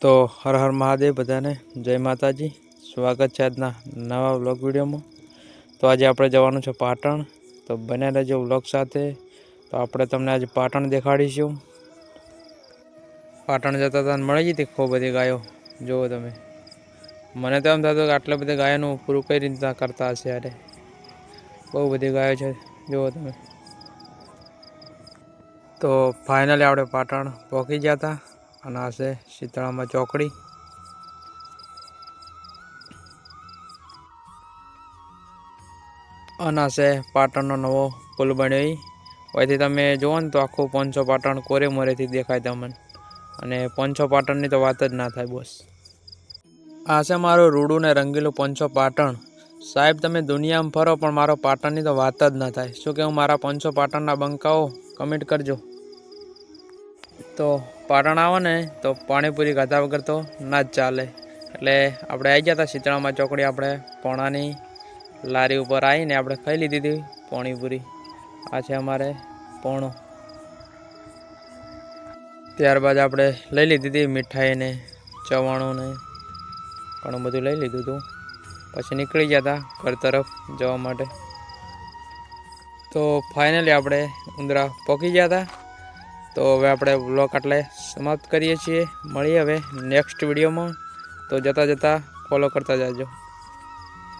તો હર હર મહાદેવ બધાને જય માતાજી। સ્વાગત છે આજના નવા વ્લોગ વિડીયોમાં। તો આજે આપણે જવાનું છે પાટણ, તો બને રહેજો વ્લોગ સાથે। તો આપણે તમને આજે પાટણ દેખાડીશું। પાટણ જતા હતા મળી જતી ખૂબ બધી ગાયો, જુઓ તમે। મને તો એમ થતું કે આટલા બધી ગાયોનું પૂરું કઈ રીતના કરતા હશે યારે, બહુ બધી ગાયો છે જુઓ તમે। તો ફાઇનલી આપણે પાટણ પહોંચી ગયા હતા અને આ છે શીતળામાં ચોકડી। અને આ છે પાટણનો નવો પુલ બન્યો। અહીંથી તમે જુઓ ને તો આખું પોંચો પાટણ કોરે મોરેથી દેખાય તમને, અને પોંચો પાટણની તો વાત જ ના થાય બોસ। આ છે મારું રૂડું ને રંગીલું પોંચો પાટણ। સાહેબ તમે દુનિયામાં ફરો પણ મારો પાટણની તો વાત જ ના થાય। શું કહું, મારા પોંચો પાટણના બંકાઓ કમેન્ટ કરજો। તો પાટણ આવો ને તો પાણીપુરી ખાધા વગર તો ના જ ચાલે। એટલે આપણે આવી ગયા હતા શીતળામાં ચોકડી। આપણે પોણાની લારી ઉપર આવીને આપણે ખાઈ લીધી હતી પાણીપુરી। આ છે અમારે પોણો। ત્યારબાદ આપણે લઈ લીધી હતી મીઠાઈ ને ચવાણું ને ઘણું બધું લઈ લીધું હતું। પછી નીકળી ગયા હતા ઘર તરફ જવા માટે। તો ફાઇનલી આપણે ઉંદરા પહોંચી ગયા હતા। તો હવે આપણે વ્લોગ આટલે સમાપ્ત કરીએ છીએ। મળીએ હવે નેક્સ્ટ વિડીયોમાં। તો જતાં જતાં ફોલો કરતા જાજો।